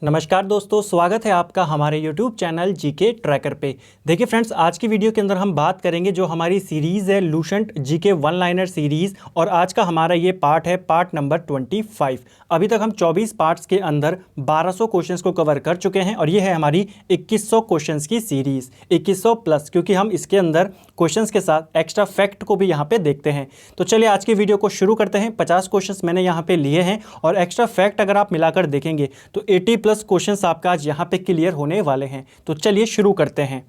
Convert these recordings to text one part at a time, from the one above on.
नमस्कार दोस्तों, स्वागत है आपका हमारे YouTube चैनल जीके ट्रैकर पे। देखिए फ्रेंड्स, आज की वीडियो के अंदर हम बात करेंगे जो हमारी सीरीज़ है Lucent GK one liner series, और आज का हमारा ये पार्ट है पार्ट नंबर 25। अभी तक हम 24 पार्ट्स के अंदर 1200 क्वेश्चंस को कवर कर चुके हैं और ये है हमारी 2100 क्वेश्चंस की सीरीज़, 2100 प्लस, क्योंकि हम इसके अंदर क्वेश्चंस के साथ एक्स्ट्रा फैक्ट को भी यहाँ पे देखते हैं। तो चलिए आज की वीडियो को शुरू करते हैं। 50 क्वेश्चंस मैंने यहाँ पे लिए हैं और एक्स्ट्रा फैक्ट अगर आप मिलाकर देखेंगे तो 80 प्लस क्वेश्चंस आपका आज यहाँ पे क्लियर होने वाले हैं। तो चलिए शुरू करते हैं।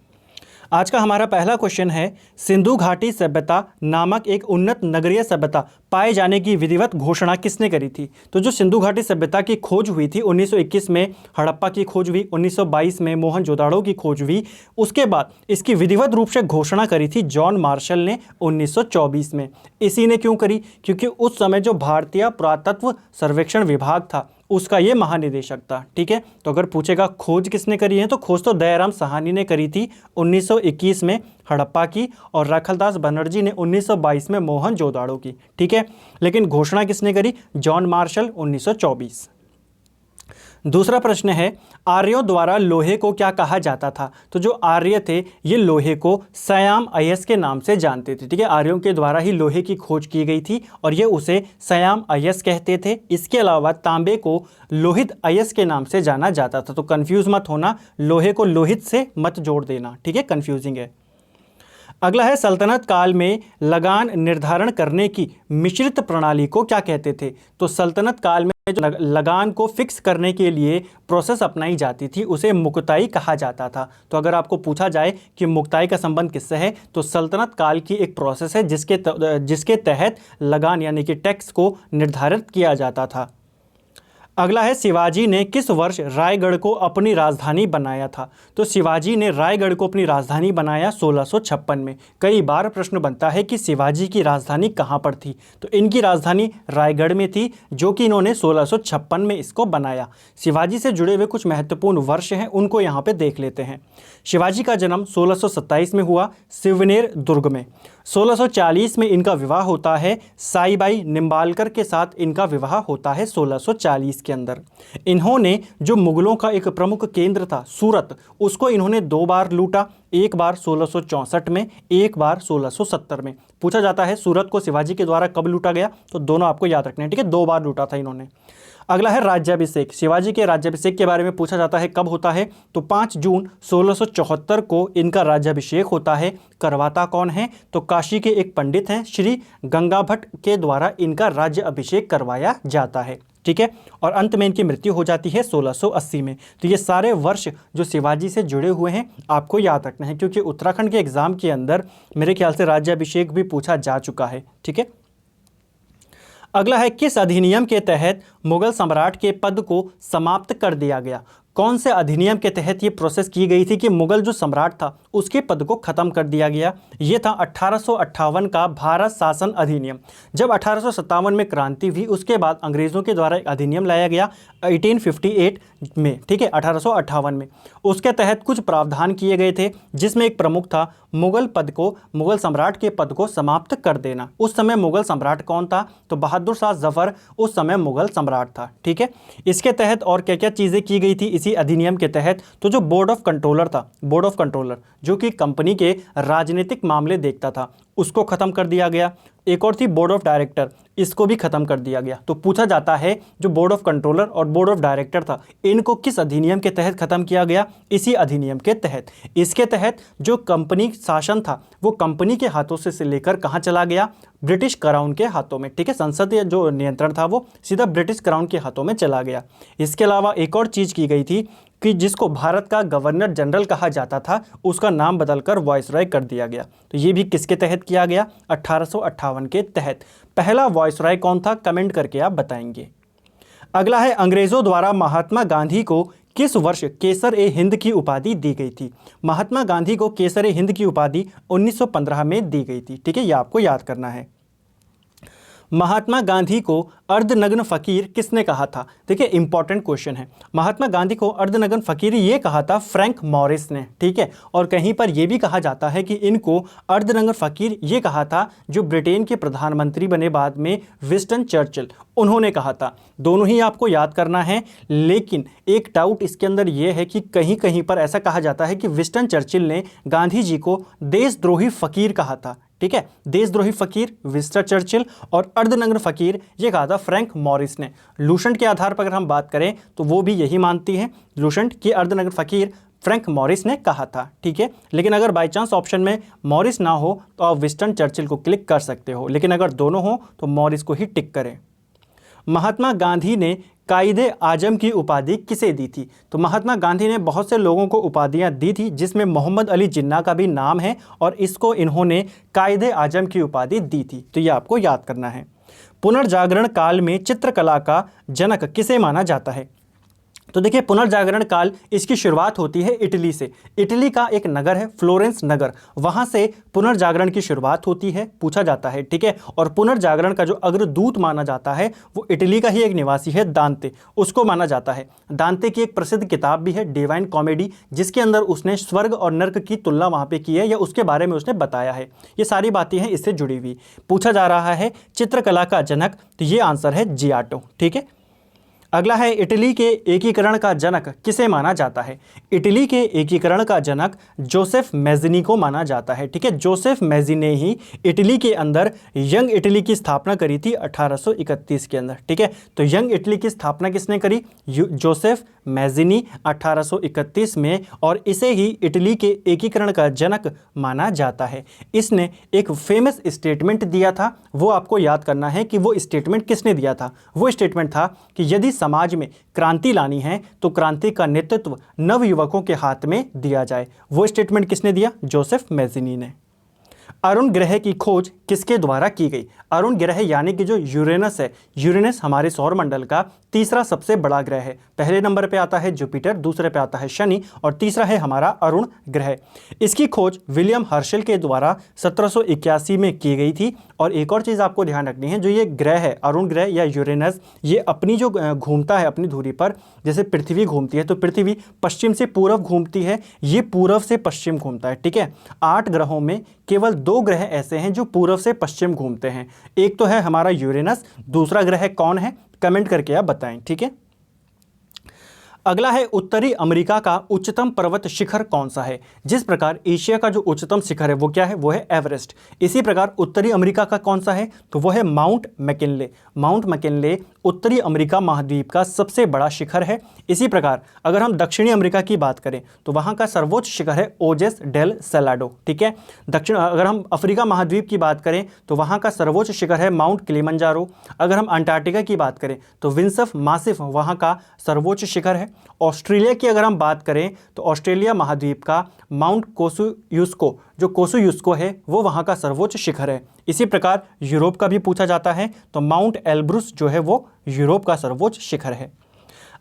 आज का हमारा पहला क्वेश्चन है, सिंधु घाटी सभ्यता नामक एक उन्नत नगरीय सभ्यता पाए जाने की विधिवत घोषणा किसने करी थी? तो जो सिंधु घाटी सभ्यता की खोज हुई थी 1921 में, हड़प्पा की खोज हुई 1922 में, मोहनजोदाड़ो की खोज हुई, उसके बाद इसकी विधिवत रूप से घोषणा करी थी जॉन मार्शल ने 1924 में। इसी ने क्यों करी? क्योंकि उस समय जो भारतीय पुरातत्व सर्वेक्षण विभाग था उसका ये महानिदेशक था। ठीक है, तो अगर पूछेगा खोज किसने करी है तो खोज तो दयाराम साहनी ने करी थी 1921 में हड़प्पा की, और राखलदास बनर्जी ने 1922 में मोहनजोदाड़ो की। ठीक है, लेकिन घोषणा किसने करी? John Marshall 1924। दूसरा प्रश्न है, आर्यों द्वारा लोहे को क्या कहा जाता था? तो जो आर्य थे ये लोहे को सयाम अयस्क के नाम से जानते थे। ठीक है, आर्यों के द्वारा ही लोहे की खोज की गई थी और ये उसे सयाम अयस्क कहते थे। इसके अलावा तांबे को लोहित अयस्क के नाम से जाना जाता था। तो कंफ्यूज मत होना, लोहे को लोहित से मत जोड़ देना। ठीक है, कंफ्यूजिंग है। अगला है, सल्तनत काल में लगान निर्धारण करने की मिश्रित प्रणाली को क्या कहते थे? तो सल्तनत काल में जो लगान को फिक्स करने के लिए प्रोसेस अपनाई जाती थी उसे मुक्ताई कहा जाता था। तो अगर आपको पूछा जाए कि मुक्ताई का संबंध किससे है तो सल्तनत काल की एक प्रोसेस है जिसके तहत लगान यानी कि टैक्स को निर्धारित किया जाता था। अगला है, शिवाजी ने किस वर्ष रायगढ़ को अपनी राजधानी बनाया था? तो शिवाजी ने रायगढ़ को अपनी राजधानी बनाया 1656 में। कई बार प्रश्न बनता है कि शिवाजी की राजधानी कहाँ पर थी? तो इनकी राजधानी रायगढ़ में थी, जो कि इन्होंने 1656 में इसको बनाया। शिवाजी से जुड़े हुए कुछ महत्वपूर्ण वर्ष हैं, उनको यहाँ पे देख लेते हैं। शिवाजी का जन्म 1627 में हुआ सिवनेर दुर्ग में। 1640 में इनका विवाह होता है साईबाई निम्बालकर के साथ, इनका विवाह होता है 1640 के अंदर। इन्होंने जो मुगलों का एक प्रमुख केंद्र था सूरत, उसको इन्होंने 2 बार लूटा, एक बार 1664 में, एक बार 1670 में। पूछा जाता है सूरत को शिवाजी के द्वारा कब लूटा गया, तो दोनों आपको याद रखने हैं। ठीक है, 2 बार लूटा था इन्होंने। अगला है राज्याभिषेक। शिवाजी के राज्याभिषेक के बारे में पूछा जाता है कब होता है, तो 5 जून 1674 को इनका राज्याभिषेक होता है। करवाता कौन है? तो काशी के एक पंडित हैं, श्री गंगा भट्ट के द्वारा इनका राज्य अभिषेक करवाया जाता है। ठीक है, और अंत में इनकी मृत्यु हो जाती है 1680 में। तो ये सारे वर्ष जो शिवाजी से जुड़े हुए हैं आपको याद रखना है, क्योंकि उत्तराखंड के एग्जाम के अंदर मेरे ख्याल से राज्याभिषेक भी पूछा जा चुका है। ठीक है, अगला है, किस अधिनियम के तहत मुगल सम्राट के पद को समाप्त कर दिया गया? कौन से अधिनियम के तहत ये प्रोसेस की गई थी कि मुगल जो सम्राट था उसके पद को खत्म कर दिया गया? ये था 1858 का भारत शासन अधिनियम। जब 1857 में क्रांति हुई उसके बाद अंग्रेज़ों के द्वारा एक अधिनियम लाया गया 1858 में। ठीक है, 1858 में उसके तहत कुछ प्रावधान किए गए थे, जिसमें एक प्रमुख था मुगल सम्राट के पद को समाप्त कर देना। उस समय मुगल सम्राट कौन था? तो बहादुर शाह जफर उस समय मुगल सम्राट था। ठीक है, इसके तहत और क्या क्या चीज़ें की गई थी इसी अधिनियम के तहत? तो जो बोर्ड ऑफ कंट्रोलर था, बोर्ड ऑफ कंट्रोलर जो कि कंपनी के राजनीतिक मामले देखता था, उसको खत्म कर दिया गया। एक और थी बोर्ड ऑफ डायरेक्टर, इसको भी खत्म कर दिया गया। तो पूछा जाता है जो बोर्ड ऑफ कंट्रोलर और बोर्ड ऑफ डायरेक्टर था इनको किस अधिनियम के तहत खत्म किया गया? इसी अधिनियम के तहत। इसके तहत जो कंपनी शासन था वो कंपनी के हाथों से लेकर कहाँ चला गया? ब्रिटिश क्राउन के हाथों में। ठीक है, संसदीय जो नियंत्रण था वो सीधा ब्रिटिश क्राउन के हाथों में चला गया। इसके अलावा एक और चीज़ की गई थी कि जिसको भारत का गवर्नर जनरल कहा जाता था उसका नाम बदलकर वायसराय कर दिया गया। तो ये भी किसके तहत किया गया? 1858 के तहत। पहला वायसराय कौन था? कमेंट करके आप बताएंगे। अगला है, अंग्रेज़ों द्वारा महात्मा गांधी को किस वर्ष केसर ए हिंद की उपाधि दी गई थी? महात्मा गांधी को केसर ए हिंद की उपाधि 1915 में दी गई थी। ठीक है, ये आपको याद करना है। महात्मा गांधी को अर्धनग्न फकीर किसने कहा था? देखिए इंपॉर्टेंट क्वेश्चन है। महात्मा गांधी को अर्धनग्न फकीर ये कहा था फ्रैंक मॉरिस ने, ठीक है। और कहीं पर यह भी कहा जाता है कि इनको अर्धनग्न फकीर ये कहा था जो ब्रिटेन के प्रधानमंत्री बने बाद में विंस्टन चर्चिल, उन्होंने कहा था। दोनों ही आपको याद करना है, लेकिन एक डाउट इसके अंदर यह है कि कहीं कहीं पर ऐसा कहा जाता है कि विंस्टन चर्चिल ने गांधी जी को देशद्रोही फकीर कहा था, ठीक है। देशद्रोही फकीर विंस्टन चर्चिल और अर्धनग्न फकीर ये कहा था फ्रैंक मॉरिस ने। लूसेंट के आधार पर अगर हम बात करें तो वो भी यही मानती है, लूसेंट की अर्धनग्न फकीर फ्रैंक मॉरिस ने कहा था, ठीक है। लेकिन अगर बाय चांस ऑप्शन में मॉरिस ना हो तो आप विंस्टन चर्चिल को क्लिक कर सकते हो, लेकिन अगर दोनों हो तो मॉरिस को ही टिक करें। महात्मा गांधी ने कायदे आजम की उपाधि किसे दी थी? तो महात्मा गांधी ने बहुत से लोगों को उपाधियां दी थी, जिसमें मोहम्मद अली जिन्ना का भी नाम है, और इसको इन्होंने कायदे आजम की उपाधि दी थी, तो ये आपको याद करना है। पुनर्जागरण काल में चित्रकला का जनक किसे माना जाता है? तो देखिए पुनर्जागरण काल इसकी शुरुआत होती है इटली से। इटली का एक नगर है फ्लोरेंस नगर, वहां से पुनर्जागरण की शुरुआत होती है, पूछा जाता है, ठीक है। और पुनर्जागरण का जो अग्रदूत माना जाता है वो इटली का ही एक निवासी है, दांते, उसको माना जाता है। दांते की एक प्रसिद्ध किताब भी है डिवाइन कॉमेडी, जिसके अंदर उसने स्वर्ग और नर्क की तुलना वहां पे की है या उसके बारे में उसने बताया है। ये सारी बातें हैं इससे जुड़ी हुई। पूछा जा रहा है चित्रकला का जनक, तो ये आंसर है जियाटो, ठीक है। अगला है इटली के एकीकरण का जनक किसे माना जाता है? इटली के एकीकरण का जनक जोसेफ मैज़िनी को माना जाता है, ठीक है। जोसेफ मैज़िनी ने ही इटली के अंदर यंग इटली की स्थापना करी थी 1831 के अंदर, ठीक है। तो यंग इटली की स्थापना किसने करी? जोसेफ मैज़िनी 1831 में, और इसे ही इटली के एकीकरण का जनक माना जाता है। इसने एक फेमस स्टेटमेंट दिया था, वो आपको याद करना है कि वो स्टेटमेंट किसने दिया था। वो स्टेटमेंट था कि यदि समाज में क्रांति लानी है तो क्रांति का नेतृत्व नवयुवकों के हाथ में दिया जाए। वो स्टेटमेंट किसने दिया? जोसेफ मैज़िनी ने। अरुण ग्रह की खोज किसके द्वारा की गई? अरुण ग्रह यानी कि जो यूरेनस है, यूरेनस हमारे सौरमंडल का तीसरा सबसे बड़ा ग्रह है। पहले नंबर पे आता है जुपिटर, दूसरे पे आता है शनि, और तीसरा है हमारा अरुण ग्रह। इसकी खोज विलियम हर्शल के द्वारा 1781 में की गई थी। और एक और चीज़ आपको ध्यान रखनी है, जो ये ग्रह है अरुण ग्रह या यूरेनस, ये अपनी जो घूमता है अपनी धुरी पर, जैसे पृथ्वी घूमती है तो पृथ्वी पश्चिम से पूर्व घूमती है, ये पूर्व से पश्चिम घूमता है, ठीक है। 8 ग्रहों में केवल 2 ग्रह ऐसे हैं जो पूर्व से पश्चिम घूमते हैं। एक तो है हमारा यूरेनस, दूसरा ग्रह कौन है कमेंट करके आप बताएं, ठीक है। अगला है उत्तरी अमेरिका का उच्चतम पर्वत शिखर कौन सा है? जिस प्रकार एशिया का जो उच्चतम शिखर है वो क्या है? वो है एवरेस्ट। इसी प्रकार उत्तरी अमेरिका का कौन सा है? तो वो है माउंट मैकिनले। माउंट मैकिनले उत्तरी अमेरिका महाद्वीप का सबसे बड़ा शिखर है। इसी प्रकार अगर हम दक्षिणी अमेरिका की बात करें तो वहाँ का सर्वोच्च शिखर है ओजेस डेल सेलाडो, ठीक है। अगर हम अफ्रीका महाद्वीप की बात करें तो वहाँ का सर्वोच्च शिखर है माउंट किलिमंजारो। अगर हम अंटार्कटिका की बात करें तो विंसफ मासिफ वहाँ का सर्वोच्च शिखर है। ऑस्ट्रेलिया की अगर हम बात करें तो ऑस्ट्रेलिया महाद्वीप का माउंट कोसुयुस्को, जो कोसुयुस्को है वो वहाँ का सर्वोच्च शिखर है। इसी प्रकार यूरोप का भी पूछा जाता है तो माउंट एल्ब्रुस जो है वो यूरोप का सर्वोच्च शिखर है।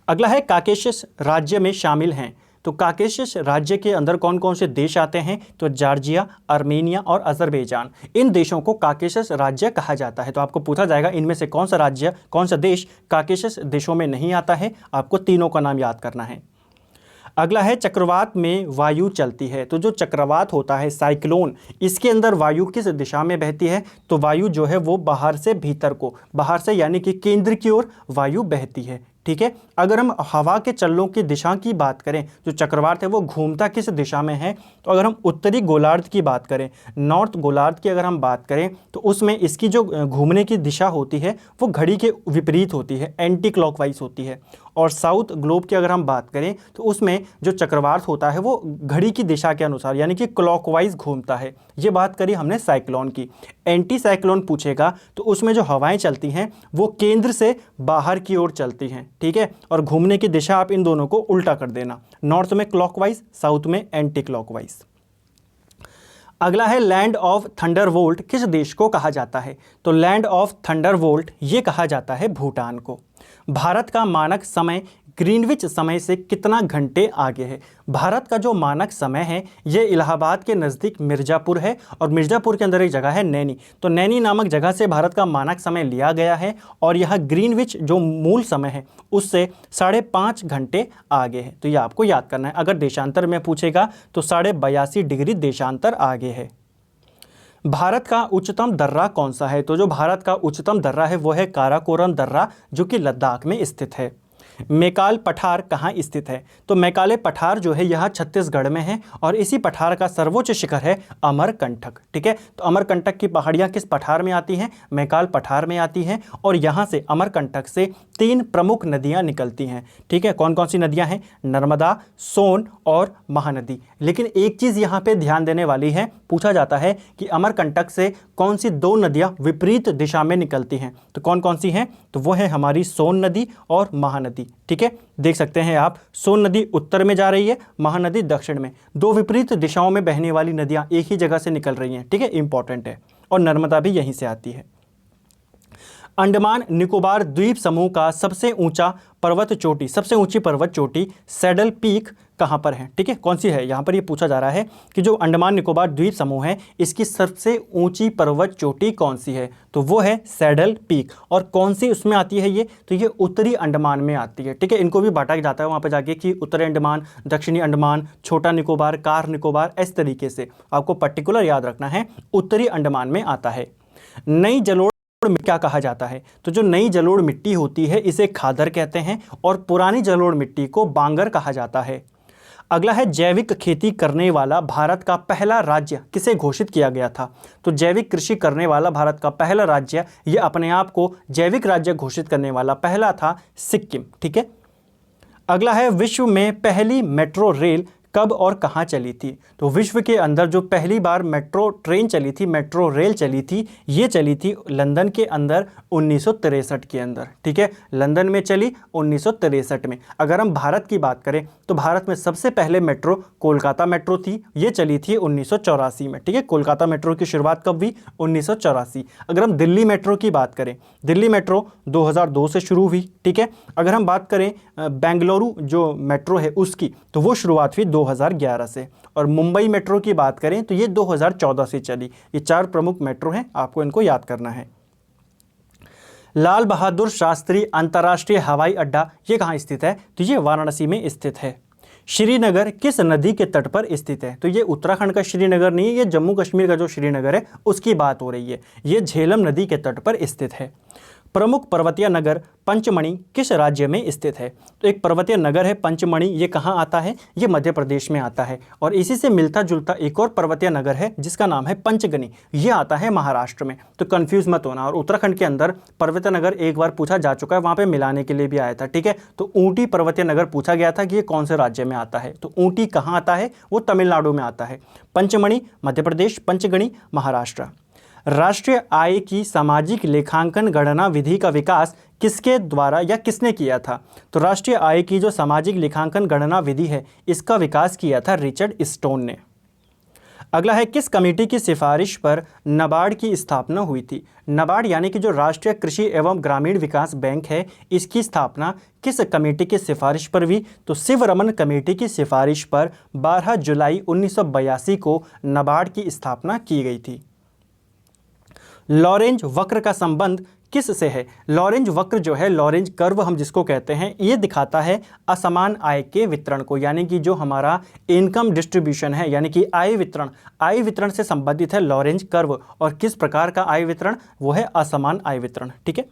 अगला है काकेशस राज्य में शामिल हैं। तो काकेशस राज्य के अंदर कौन कौन से देश आते हैं? तो जॉर्जिया, आर्मेनिया और अजरबैजान। इन देशों को काकेशस राज्य कहा जाता है। तो आपको पूछा जाएगा इनमें से कौन सा राज्य, कौन सा देश काकेशस देशों में नहीं आता है। आपको तीनों का नाम याद करना है। अगला है चक्रवात में वायु चलती है। तो जो चक्रवात होता है साइक्लोन, इसके अंदर वायु किस दिशा में बहती है? तो वायु जो है वो बाहर से भीतर को, बाहर से यानी कि केंद्र की ओर वायु बहती है, ठीक है। अगर हम हवा के चलनों की दिशा की बात करें, जो चक्रवात है वो घूमता किस दिशा में है? तो अगर हम उत्तरी गोलार्ध की बात करें, नॉर्थ गोलार्ध की अगर हम बात करें तो उसमें इसकी जो घूमने की दिशा होती है वो घड़ी के विपरीत होती है, एंटी क्लॉकवाइज होती है। और साउथ ग्लोब की अगर हम बात करें तो उसमें जो चक्रवात होता है वो घड़ी की दिशा के अनुसार यानी कि क्लॉकवाइज घूमता है। ये बात करी हमने साइक्लोन की। एंटी साइक्लोन पूछेगा तो उसमें जो हवाएं चलती हैं वो केंद्र से बाहर की ओर चलती हैं, ठीक है। और घूमने की दिशा आप इन दोनों को उल्टा कर देना, नॉर्थ में क्लॉकवाइज, साउथ में एंटी क्लॉकवाइज। अगला है लैंड ऑफ थंडरबोल्ट किस देश को कहा जाता है? तो लैंड ऑफ थंडरबोल्ट ये कहा जाता है भूटान को। भारत का मानक समय ग्रीनविच समय से कितना घंटे आगे है। भारत का जो मानक समय है ये इलाहाबाद के नज़दीक मिर्ज़ापुर है और मिर्ज़ापुर के अंदर एक जगह है नैनी। तो नैनी नामक जगह से भारत का मानक समय लिया गया है और यह ग्रीनविच जो मूल समय है उससे 5.5 घंटे आगे है। तो ये आपको याद करना है। अगर देशांतर में पूछेगा तो 82.5 डिग्री देशांतर आगे है। भारत का उच्चतम दर्रा कौन सा है? तो जो भारत का उच्चतम दर्रा है वो है काराकोरम दर्रा, जो कि लद्दाख में स्थित है। मैकाल पठार कहाँ स्थित है? तो मैकाले पठार जो है यह छत्तीसगढ़ में है और इसी पठार का सर्वोच्च शिखर है अमरकंटक। ठीक है, तो अमरकंटक की पहाड़ियाँ किस पठार में आती हैं? मैकाल पठार में आती हैं और यहाँ से अमरकंटक से 3 प्रमुख नदियाँ निकलती हैं। ठीक है, कौन कौन सी नदियाँ हैं? नर्मदा, सोन और महानदी। लेकिन एक चीज़ यहाँ पे ध्यान देने वाली है, पूछा जाता है कि अमरकंटक से कौन सी 2 नदियाँ विपरीत दिशा में निकलती हैं? तो कौन कौन सी हैं? तो वो है हमारी सोन नदी और महानदी। ठीक है, देख सकते हैं आप, सोन नदी उत्तर में जा रही है, महानदी दक्षिण में। 2 विपरीत दिशाओं में बहने वाली नदियां एक ही जगह से निकल रही हैं। ठीक है, इंपॉर्टेंट है। और नर्मदा भी यहीं से आती है। अंडमान निकोबार द्वीप समूह का सबसे ऊंचा पर्वत चोटी, सबसे ऊंची पर्वत चोटी सैडल पीक कहाँ पर है? ठीक है, कौन सी है? यहाँ पर ये पूछा जा रहा है कि जो अंडमान निकोबार द्वीप समूह है इसकी सबसे ऊंची पर्वत चोटी कौन सी है? तो वो है सैडल पीक। और कौन सी उसमें आती है ये? तो ये उत्तरी अंडमान में आती है। ठीक है, इनको भी बांटा जाता है वहाँ पर जाके कि उत्तरी अंडमान, दक्षिणी अंडमान, छोटा निकोबार, कार निकोबार, इस तरीके से आपको पर्टिकुलर याद रखना है। उत्तरी अंडमान में आता है। नई जलोढ़ क्या कहा जाता है? तो जो नई जलोढ़ मिट्टी होती है इसे खादर कहते हैं और पुरानी जलोढ़ मिट्टी को बांगर कहा जाता है। अगला है जैविक खेती करने वाला भारत का पहला राज्य किसे घोषित किया गया था? तो जैविक कृषि करने वाला भारत का पहला राज्य, ये अपने आप को जैविक राज्य घोषित करने वाला पहला था सिक्किम। ठीक है, अगला है विश्व में पहली मेट्रो रेल कब और कहाँ चली थी? तो विश्व के अंदर जो पहली बार मेट्रो ट्रेन चली थी, मेट्रो रेल चली थी, ये चली थी लंदन के अंदर 1963 के अंदर। ठीक है, लंदन में चली 1963 में। अगर हम भारत की बात करें तो भारत में सबसे पहले मेट्रो कोलकाता मेट्रो थी, ये चली थी 1984 में। ठीक है, कोलकाता मेट्रो की शुरुआत कब हुई? 1984। अगर हम दिल्ली मेट्रो की बात करें, दिल्ली मेट्रो 2002 से शुरू हुई। ठीक है, अगर हम बात करें बेंगलुरु जो मेट्रो है उसकी, तो वो शुरुआत हुई 2011 से। और मुंबई मेट्रो की बात करें तो ये 2014 से चली। ये 4 प्रमुख मेट्रो हैं, आपको इनको याद करना है। लाल बहादुर शास्त्री अंतर्राष्ट्रीय हवाई अड्डा ये कहाँ स्थित है? तो ये वाराणसी में स्थित है। श्रीनगर किस नदी के तट पर स्थित है? तो ये उत्तराखंड का श्रीनगर नहीं है, ये जम्मू कश्मीर का जो श्रीनगर है उसकी बात हो रही है। ये झेलम नदी के तट पर स्थित है। प्रमुख पर्वतीय नगर पंचमढ़ी किस राज्य में स्थित है? तो एक पर्वतीय नगर है पंचमढ़ी, ये कहाँ आता है? ये मध्य प्रदेश में आता है। और इसी से मिलता जुलता एक और पर्वतीय नगर है जिसका नाम है पंचगनी, ये आता है महाराष्ट्र में। तो कंफ्यूज मत होना। और उत्तराखंड के अंदर पर्वतीय नगर एक बार पूछा जा चुका है, वहाँ पे मिलाने के लिए भी आया था। ठीक है, तो ऊटी पर्वतीय नगर पूछा गया था कि ये कौन से राज्य में आता है। तो ऊटी कहाँ आता है? वो तमिलनाडु में आता है। पंचमढ़ी मध्य प्रदेश, पंचगनी महाराष्ट्र। राष्ट्रीय आय की सामाजिक लेखांकन गणना विधि का विकास किसके द्वारा या किसने किया था? तो राष्ट्रीय आय की जो सामाजिक लेखांकन गणना विधि है इसका विकास किया था रिचर्ड स्टोन ने। अगला है किस कमेटी की सिफारिश पर नाबार्ड की स्थापना हुई थी? नाबार्ड यानी कि जो राष्ट्रीय कृषि एवं ग्रामीण विकास बैंक है, इसकी स्थापना किस कमेटी की सिफारिश पर हुई? तो शिवरमन कमेटी की सिफारिश पर 12 जुलाई 1982 को नाबार्ड की स्थापना की गई थी। लॉरेंज वक्र का संबंध किस से है? लॉरेंज वक्र जो है, लॉरेंज कर्व हम जिसको कहते हैं, ये दिखाता है असमान आय के वितरण को, यानी कि जो हमारा इनकम डिस्ट्रीब्यूशन है, यानी कि आय वितरण से संबंधित है लॉरेंज कर्व। और किस प्रकार का आय वितरण? वो है असमान आय वितरण। ठीक है,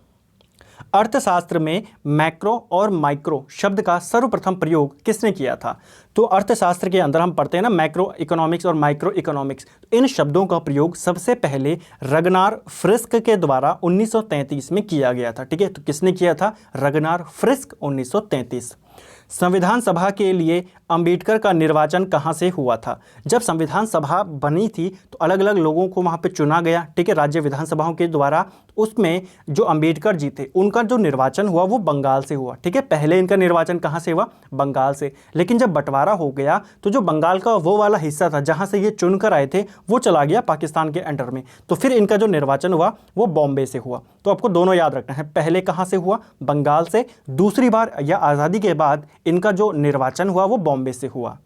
अर्थशास्त्र में मैक्रो और माइक्रो शब्द का सर्वप्रथम प्रयोग किसने किया था? तो अर्थशास्त्र के अंदर हम पढ़ते हैं ना मैक्रो इकोनॉमिक्स और माइक्रो इकोनॉमिक्स, इन शब्दों का प्रयोग सबसे पहले रगनार फ्रिस्क के द्वारा 1933 में किया गया था। ठीक है, तो किसने किया था? रगनार फ्रिस्क 1933। संविधान सभा के लिए अंबेडकर का निर्वाचन कहाँ से हुआ था? जब संविधान सभा बनी थी तो अलग अलग लोगों को वहाँ पे चुना गया। ठीक है, राज्य विधानसभाओं के द्वारा। उसमें जो अंबेडकर जी थे उनका जो निर्वाचन हुआ वो बंगाल से हुआ। ठीक है, पहले इनका निर्वाचन कहाँ से हुआ? बंगाल से। लेकिन जब बंटवारा हो गया तो जो बंगाल का वो वाला हिस्सा था जहाँ से ये चुनकर आए थे वो चला गया पाकिस्तान के अंडर में। तो फिर इनका जो निर्वाचन हुआ वो बॉम्बे से हुआ। तो आपको दोनों याद रखना है, पहले कहाँ से हुआ? बंगाल से। दूसरी बार या आज़ादी के बाद बाद इनका जो निर्वाचन हुआ वो बॉम्बे से हुआ।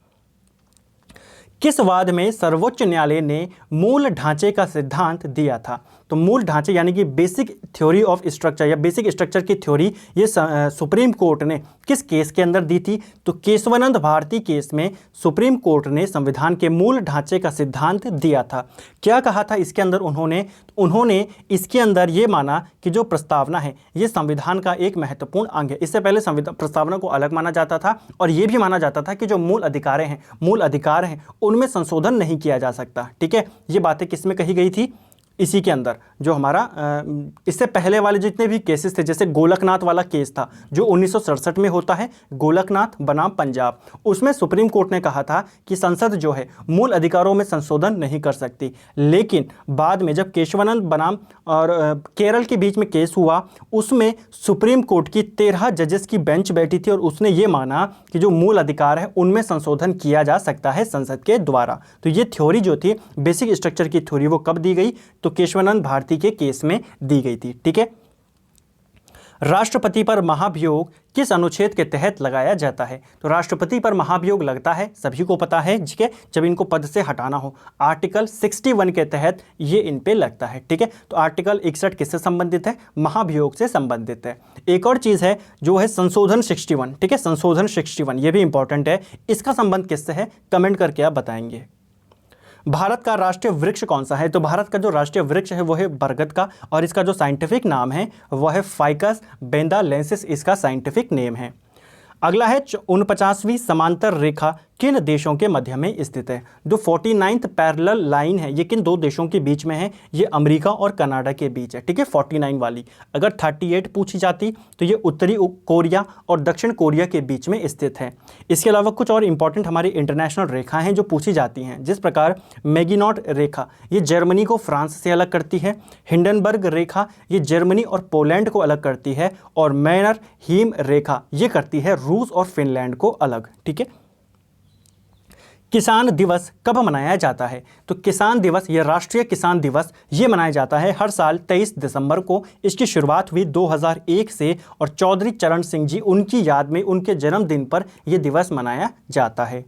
किस वाद में सर्वोच्च न्यायालय ने मूल ढांचे का सिद्धांत दिया था? तो मूल ढांचे यानी कि बेसिक थ्योरी ऑफ स्ट्रक्चर या बेसिक स्ट्रक्चर की थ्योरी ये सुप्रीम कोर्ट ने किस केस के अंदर दी थी? तो केशवानंद भारती केस में सुप्रीम कोर्ट ने संविधान के मूल ढांचे का सिद्धांत दिया था। क्या कहा था इसके अंदर उन्होंने इसके अंदर ये माना कि जो प्रस्तावना है ये संविधान का एक महत्वपूर्ण अंग है। इससे पहले प्रस्तावना को अलग माना जाता था और ये भी माना जाता था कि जो मूल अधिकार हैं उनमें संशोधन नहीं किया जा सकता। ठीक है, ये बातें किस में कही गई थी? इसी के अंदर जो हमारा इससे पहले वाले जितने भी केसेस थे, जैसे गोलकनाथ वाला केस था जो 1967 में होता है, गोलकनाथ बनाम पंजाब, उसमें सुप्रीम कोर्ट ने कहा था कि संसद जो है मूल अधिकारों में संशोधन नहीं कर सकती। लेकिन बाद में जब केशवानंद बनाम और केरल के बीच में केस हुआ, उसमें सुप्रीम कोर्ट की 13 जजेस की बेंच बैठी थी और उसने ये माना कि जो मूल अधिकार है उनमें संशोधन किया जा सकता है संसद के द्वारा। तो ये थ्योरी जो थी बेसिक स्ट्रक्चर की थ्योरी वो कब दी गई? तो केशवानंद भारती के केस में दी गई थी। ठीक है, राष्ट्रपति पर महाभियोग किस अनुच्छेद के तहत लगाया जाता है? तो राष्ट्रपति पर महाभियोग लगता है, सभी को पता है, ठीक है, जब इनको पद से हटाना हो। आर्टिकल 61 के तहत ये इन पे लगता है। ठीक है, तो आर्टिकल 61 किससे संबंधित है? महाभियोग से संबंधित है। एक और चीज है जो है संशोधन 61। ठीक है, संशोधन 61 ये भी इंपॉर्टेंट है। इसका संबंध किससे है? कमेंट करके आप बताएंगे। भारत का राष्ट्रीय वृक्ष कौन सा है? तो भारत का जो राष्ट्रीय वृक्ष है वो है बरगद का और इसका जो साइंटिफिक नाम है वह है फाइकस बेंदालेंसिस, इसका साइंटिफिक नेम है। अगला है 49वीं समांतर रेखा किन देशों के मध्य में स्थित है? जो 49th पैरेलल लाइन है ये किन दो देशों के बीच में है? ये अमेरिका और कनाडा के बीच है। ठीक है, 49 वाली। अगर 38 पूछी जाती तो ये उत्तरी कोरिया और दक्षिण कोरिया के बीच में स्थित है। इसके अलावा कुछ और इंपॉर्टेंट हमारी इंटरनेशनल रेखा हैं जो पूछी जाती हैं, जिस प्रकार मैगिनॉट रेखा ये जर्मनी को फ्रांस से अलग करती है, हिंडनबर्ग रेखा ये जर्मनी और पोलैंड को अलग करती है, और मैनर हीम रेखा ये करती है रूस और फिनलैंड को अलग। ठीक है, किसान दिवस कब मनाया जाता है? तो किसान दिवस या राष्ट्रीय किसान दिवस ये मनाया जाता है हर साल 23 दिसंबर को। इसकी शुरुआत हुई 2001 से और चौधरी चरण सिंह जी उनकी याद में उनके जन्मदिन पर यह दिवस मनाया जाता है।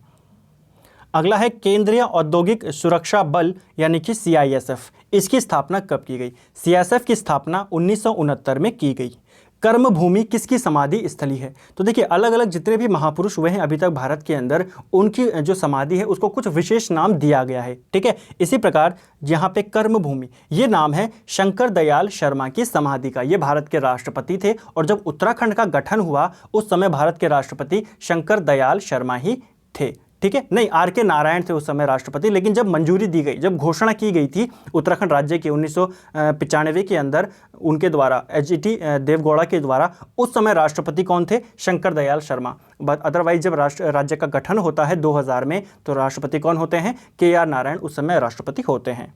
अगला है केंद्रीय औद्योगिक सुरक्षा बल यानी कि CISF, इसकी स्थापना कब की गई? CISF की स्थापना 1969 में की गई। कर्मभूमि किसकी समाधि स्थली है? तो देखिए अलग अलग जितने भी महापुरुष हुए हैं अभी तक भारत के अंदर, उनकी जो समाधि है उसको कुछ विशेष नाम दिया गया है। ठीक है, इसी प्रकार यहाँ पे कर्मभूमि ये नाम है शंकर दयाल शर्मा की समाधि का। ये भारत के राष्ट्रपति थे और जब उत्तराखंड का गठन हुआ उस समय भारत के राष्ट्रपति शंकर दयाल शर्मा ही थे। ठीक है, नहीं RK नारायण थे उस समय राष्ट्रपति, लेकिन जब मंजूरी दी गई, जब घोषणा की गई थी उत्तराखंड राज्य की 1995 के अंदर उनके द्वारा HT देवगौड़ा के द्वारा, उस समय राष्ट्रपति कौन थे? शंकर दयाल शर्मा। बट अदरवाइज जब राज्य का गठन होता है 2000 में तो राष्ट्रपति कौन होते हैं? KR नारायण उस समय राष्ट्रपति होते हैं।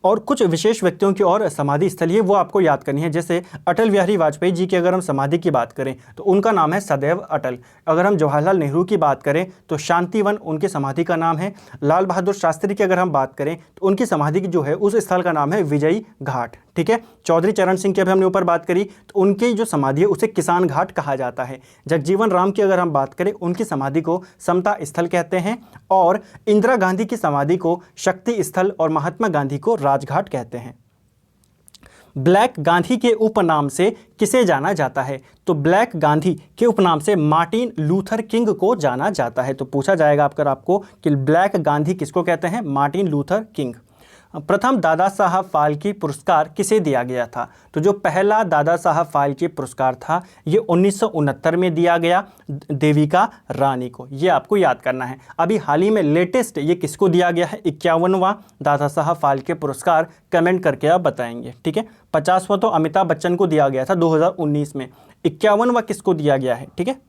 और कुछ विशेष व्यक्तियों की और समाधि स्थली है वो आपको याद करनी है। जैसे अटल बिहारी वाजपेयी जी की अगर हम समाधि की बात करें तो उनका नाम है सदैव अटल। अगर हम जवाहरलाल नेहरू की बात करें तो शांतिवन उनकी समाधि का नाम है। लाल बहादुर शास्त्री की अगर हम बात करें तो उनकी समाधि की जो है उस स्थल का नाम है विजयी घाट। ठीक है, चौधरी चरण सिंह की अभी हमने ऊपर बात करी तो उनकी जो समाधि है उसे किसान घाट कहा जाता है। जगजीवन राम की अगर हम बात करें उनकी समाधि को समता स्थल कहते हैं, और इंदिरा गांधी की समाधि को शक्ति स्थल और महात्मा गांधी को राजघाट कहते हैं। ब्लैक गांधी के उपनाम से किसे जाना जाता है? तो ब्लैक गांधी के उपनाम से मार्टिन लूथर किंग को जाना जाता है। तो पूछा जाएगा आपको कि ब्लैक गांधी किसको कहते हैं? Martin Luther king. प्रथम दादा साहब फाल्के पुरस्कार किसे दिया गया था? तो जो पहला दादा साहब फाल्के पुरस्कार था ये 1969 में दिया गया देविका रानी को। ये आपको याद करना है। अभी हाल ही में लेटेस्ट ये किसको दिया गया है? 51वां दादा साहब फाल्के पुरस्कार। कमेंट करके आप बताएंगे। ठीक है, 50वां तो अमिताभ बच्चन को दिया गया था 2019 में। 51वां किसको दिया गया है? ठीक है,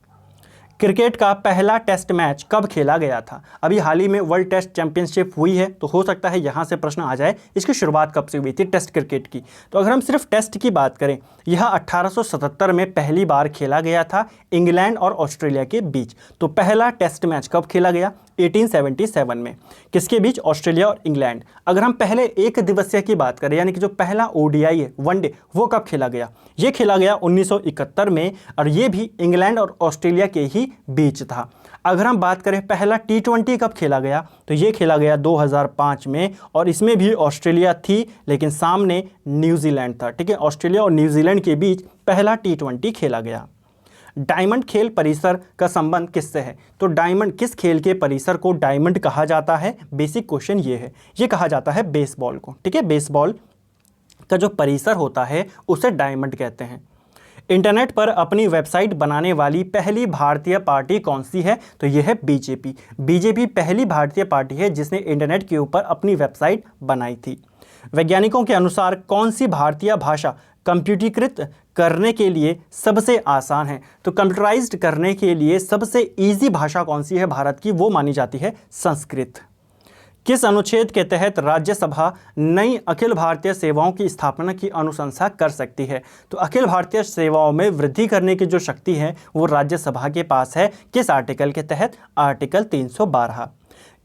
क्रिकेट का पहला टेस्ट मैच कब खेला गया था? अभी हाल ही में वर्ल्ड टेस्ट चैंपियनशिप हुई है तो हो सकता है यहाँ से प्रश्न आ जाए इसकी शुरुआत कब से हुई थी टेस्ट क्रिकेट की। तो अगर हम सिर्फ टेस्ट की बात करें, यह 1877 में पहली बार खेला गया था इंग्लैंड और ऑस्ट्रेलिया के बीच। तो पहला टेस्ट मैच कब खेला गया? 1877 में। किसके बीच? ऑस्ट्रेलिया और इंग्लैंड। अगर हम पहले एक दिवसीय की बात करें, यानी कि जो पहला ओडीआई है, वनडे, वो कब खेला गया? ये खेला गया 1971 में, और ये भी इंग्लैंड और ऑस्ट्रेलिया के ही बीच था। अगर हम बात करें पहला T20 कब खेला गया, तो ये खेला गया 2005 में, और इसमें भी ऑस्ट्रेलिया थी लेकिन सामने न्यूजीलैंड था। ठीक है, ऑस्ट्रेलिया और न्यूजीलैंड के बीच पहला T20 खेला गया। डायमंड खेल परिसर का संबंध किससे है? तो डायमंड, किस खेल के परिसर को डायमंड कहा जाता है? बेसिक क्वेश्चन ये है। ये कहा जाता है बेसबॉल को। ठीक है, बेसबॉल का जो परिसर होता है उसे डायमंड कहते हैं। इंटरनेट पर अपनी वेबसाइट बनाने वाली पहली भारतीय पार्टी कौन सी है? तो यह है बीजेपी। बीजेपी पहली भारतीय पार्टी है जिसने इंटरनेट के ऊपर अपनी वेबसाइट बनाई थी। वैज्ञानिकों के अनुसार कौन सी भारतीय भाषा कंप्यूटरीकृत करने के लिए सबसे आसान है? तो कंप्यूटराइज्ड करने के लिए सबसे इजी भाषा कौन सी है भारत की? वो मानी जाती है संस्कृत। किस अनुच्छेद के तहत राज्यसभा नई अखिल भारतीय सेवाओं की स्थापना की अनुशंसा कर सकती है? तो अखिल भारतीय सेवाओं में वृद्धि करने की जो शक्ति है वो राज्यसभा के पास है। किस आर्टिकल के तहत? आर्टिकल 312।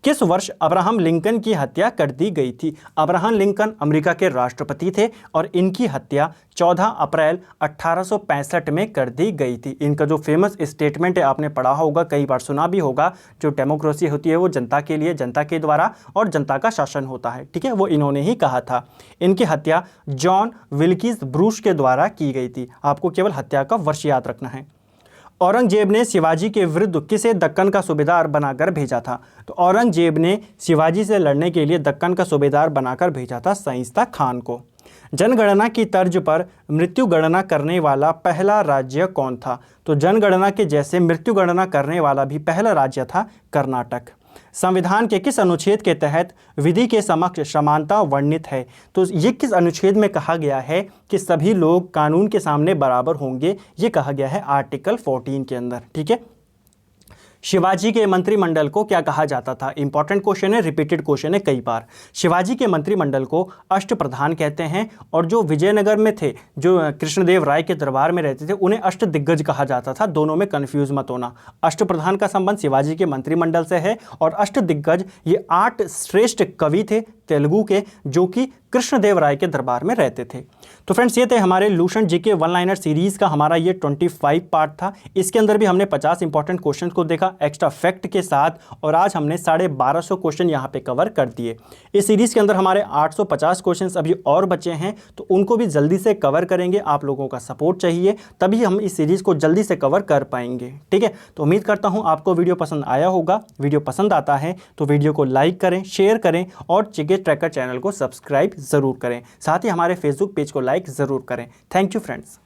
किस वर्ष अब्राहम लिंकन की हत्या कर दी गई थी? अब्राहम लिंकन अमेरिका के राष्ट्रपति थे और इनकी हत्या 14 अप्रैल 1865 में कर दी गई थी। इनका जो फेमस स्टेटमेंट है आपने पढ़ा होगा, कई बार सुना भी होगा, जो डेमोक्रेसी होती है वो जनता के लिए, जनता के द्वारा, और जनता का शासन होता है। ठीक है, वो इन्होंने ही कहा था। इनकी हत्या जॉन विल्किस ब्रूस के द्वारा की गई थी। आपको केवल हत्या का वर्ष याद रखना है। औरंगजेब ने शिवाजी के विरुद्ध किसे दक्कन का सूबेदार बनाकर भेजा था? तो औरंगजेब ने शिवाजी से लड़ने के लिए दक्कन का सूबेदार बनाकर भेजा था शाइस्ता खान को। जनगणना की तर्ज पर मृत्यु गणना करने वाला पहला राज्य कौन था? तो जनगणना के जैसे मृत्यु गणना करने वाला भी पहला राज्य था कर्नाटक। संविधान के किस अनुच्छेद के तहत विधि के समक्ष समानता वर्णित है? तो ये किस अनुच्छेद में कहा गया है कि सभी लोग कानून के सामने बराबर होंगे? ये कहा गया है आर्टिकल 14 के अंदर। ठीक है, शिवाजी के मंत्रिमंडल को क्या कहा जाता था? इंपॉर्टेंट क्वेश्चन है, रिपीटेड क्वेश्चन है कई बार। शिवाजी के मंत्रिमंडल को अष्टप्रधान कहते हैं, और जो विजयनगर में थे, जो कृष्णदेव राय के दरबार में रहते थे, उन्हें अष्टदिग्गज कहा जाता था। दोनों में कंफ्यूज मत होना। अष्टप्रधान का संबंध शिवाजी के मंत्रिमंडल से है, और अष्टदिग्गज ये 8 श्रेष्ठ कवि थे तेलुगु के, जो कि कृष्णदेव राय के दरबार में रहते थे। तो फ्रेंड्स, ये थे हमारे Lucent GK one liner series का हमारा ये 25 पार्ट था। इसके अंदर भी हमने 50 इंपॉर्टेंट क्वेश्चन को देखा एक्स्ट्रा फैक्ट के साथ, और आज हमने 1250 क्वेश्चन यहाँ पे कवर कर दिए। इस सीरीज़ के अंदर हमारे 850 क्वेश्चन अभी और बचे हैं, तो उनको भी जल्दी से कवर करेंगे। आप लोगों का सपोर्ट चाहिए, तभी हम इस सीरीज़ को जल्दी से कवर कर पाएंगे। ठीक है, तो उम्मीद करता हूँ आपको वीडियो पसंद आया होगा। वीडियो पसंद आता है तो वीडियो को लाइक करें, शेयर करें, और जीके ट्रैकर चैनल को सब्सक्राइब ज़रूर करें। साथ ही हमारे फेसबुक पेज को लाइक ज़रूर करें। Thank you friends.